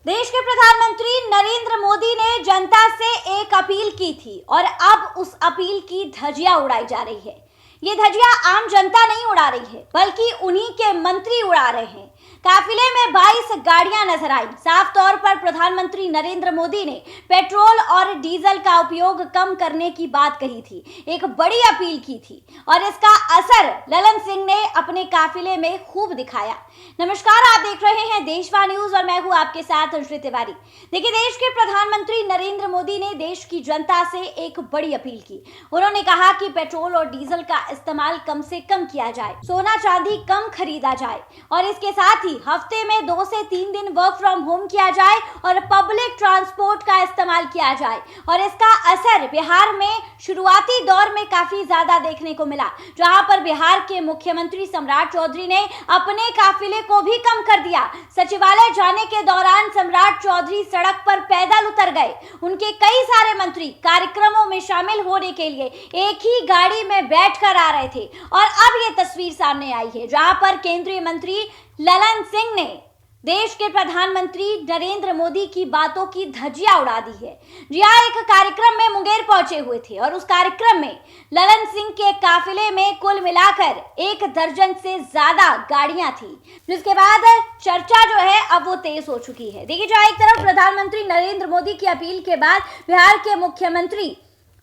देश के प्रधानमंत्री नरेंद्र मोदी ने जनता से एक अपील की थी और अब उस अपील की धज्जियां उड़ाई जा रही है। ये धज्जियां आम जनता नहीं उड़ा रही है, बल्कि उन्हीं के मंत्री उड़ा रहे हैं। काफिले में 22 गाड़ियां नजर आई। साफ तौर पर प्रधानमंत्री नरेंद्र मोदी ने पेट्रोल और डीजल का उपयोग कम करने की बात कही थी, एक बड़ी अपील की थी और इसका असर ललन सिंह ने अपने काफिले में खूब दिखाया। नमस्कार, आप देख रहे हैं देशवा न्यूज और मैं हूं आपके साथ अंशुल तिवारी। देखिए, देश के प्रधानमंत्री नरेंद्र मोदी ने देश की जनता से एक बड़ी अपील की। उन्होंने कहा कि पेट्रोल और डीजल का इस्तेमाल कम से कम किया जाए, सोना चांदी कम खरीदा जाए और इसके साथ ही हफ्ते में 2 से 3 दिन वर्क फ्रॉम होम किया जाए और पब्लिक ट्रांसपोर्ट का इस्तेमाल किया जाए। और इसका असर बिहार में शुरुआती दौर में काफी ज्यादा देखने को मिला, जहां पर बिहार के मुख्यमंत्री सम्राट चौधरी ने अपने काफिले को भी कम कर दिया। सचिवालय जाने के दौरान सम्राट चौधरी सड़क पर पैदल उतर गए। उनके कई सारे मंत्री कार्यक्रमों में शामिल होने के लिए एक ही गाड़ी में बैठकर आ रहे थे और अब ये तस्वीर सामने आई है, जहां पर केंद्रीय मंत्री ललन सिंह ने देश के प्रधानमंत्री नरेंद्र मोदी की बातों की धज्जियां उड़ा दी है। जिया एक कार्यक्रम में मुंगेर पहुंचे हुए थे और उस कार्यक्रम में ललन सिंह के काफिले में कुल मिलाकर 1 दर्जन से ज्यादा गाड़ियां थी, जिसके बाद चर्चा जो है अब वो तेज हो चुकी है। देखिए, जो एक तरफ प्रधानमंत्री नरेंद्र मोदी की अपील के बाद बिहार के मुख्यमंत्री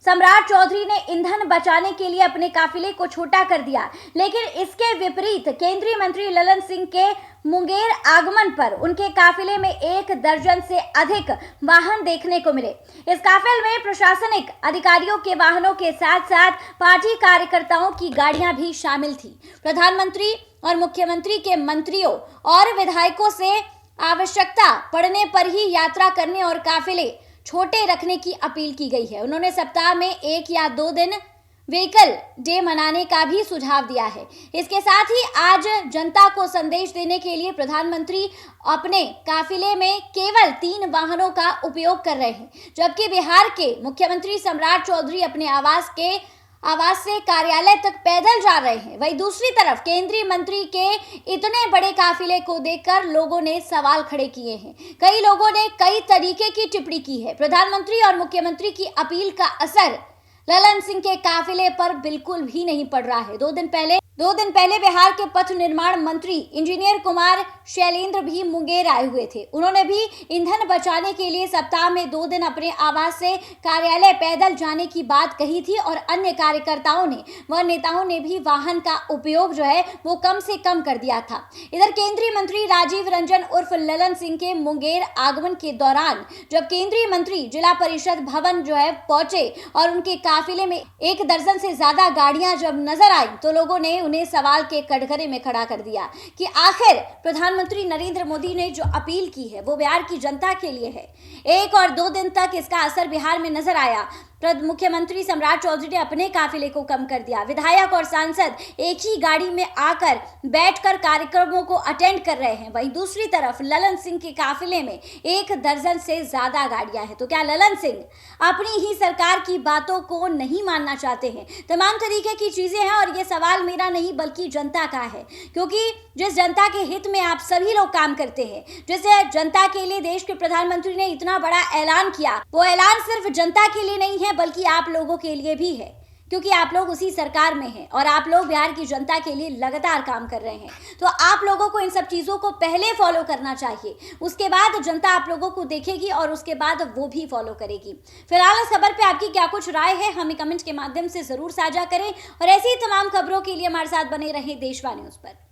सम्राट चौधरी ने ईंधन बचाने के लिए अपने काफिले को छोटा कर दिया, लेकिन इसके विपरीत केंद्रीय मंत्री ललन सिंह के मुंगेर आगमन पर उनके काफिले में 1 दर्जन से अधिक वाहन देखने को मिले। इस काफिले में प्रशासनिक अधिकारियों के वाहनों के साथ साथ पार्टी कार्यकर्ताओं की गाड़ियां भी शामिल थी। प्रधानमंत्री और मुख्यमंत्री के मंत्रियों और विधायकों से आवश्यकता पड़ने पर ही यात्रा करने और काफिले छोटे रखने की अपील की गई है। उन्होंने सप्ताह में 1 या 2 दिन व्हीकल डे मनाने का भी सुझाव दिया है। इसके साथ ही आज जनता को संदेश देने के लिए प्रधानमंत्री अपने काफिले में केवल 3 वाहनों का उपयोग कर रहे हैं, जबकि बिहार के मुख्यमंत्री सम्राट चौधरी अपने आवास से कार्यालय तक पैदल जा रहे हैं। वहीं दूसरी तरफ केंद्रीय मंत्री के इतने बड़े काफिले को देखकर लोगों ने सवाल खड़े किए हैं। कई लोगों ने कई तरीके की टिप्पणी की है। प्रधानमंत्री और मुख्यमंत्री की अपील का असर ललन सिंह के काफिले पर बिल्कुल भी नहीं पड़ रहा है। 2 दिन पहले बिहार के पथ निर्माण मंत्री इंजीनियर कुमार शैलेंद्र भी मुंगेर आए हुए थे। उन्होंने भी ईंधन बचाने के लिए सप्ताह में 2 दिन अपने आवास से कार्यालय पैदल जाने की बात कही थी और अन्य कार्यकर्ताओं ने व नेताओं ने भी वाहन का उपयोग जो है वो कम से कम कर दिया था। इधर केंद्रीय मंत्री राजीव रंजन उर्फ ललन सिंह के मुंगेर आगमन के दौरान जब केंद्रीय मंत्री जिला परिषद भवन जो है पहुंचे और उनके काफिले में 1 दर्जन से ज्यादा गाड़ियां जब नजर आई तो लोगों ने उन्हें सवाल के कटघरे में खड़ा कर दिया कि आखिर प्रधानमंत्री नरेंद्र मोदी ने जो अपील की है वो बिहार की जनता के लिए है। 1 और 2 दिन तक इसका असर बिहार में नजर आया। मुख्यमंत्री सम्राट चौधरी ने अपने काफिले को कम कर दिया। विधायक और सांसद एक ही गाड़ी में आकर बैठकर कार्यक्रमों को अटेंड कर रहे हैं। वहीं दूसरी तरफ ललन सिंह के काफिले में 1 दर्जन से ज्यादा गाड़ियां हैं। तो क्या ललन सिंह अपनी ही सरकार की बातों को नहीं मानना चाहते हैं? तमाम तरीके की चीजें हैं और ये सवाल मेरा नहीं बल्कि जनता का है, क्योंकि जिस जनता के हित में आप सभी लोग काम करते हैं, जैसे जनता के लिए देश के प्रधानमंत्री ने इतना बड़ा ऐलान किया, वो ऐलान सिर्फ जनता के लिए नहीं है बल्कि आप लोगों के लिए भी है, क्योंकि आप लोग उसी सरकार में हैं और आप लोग बिहार की जनता के लिए लगातार काम कर रहे हैं। तो आप लोगों को इन सब चीज़ों को पहले फॉलो करना चाहिए, उसके बाद जनता आप लोगों को देखेगी और उसके बाद वो भी फॉलो करेगी। फिलहाल इस खबर पे आपकी क्या कुछ राय है, हमें कमेंट के माध्यम से ज़रूर साझा करें और ऐसी ही तमाम खबरों के लिए हमारे साथ बने रहें देशवा न्यूज़ पर।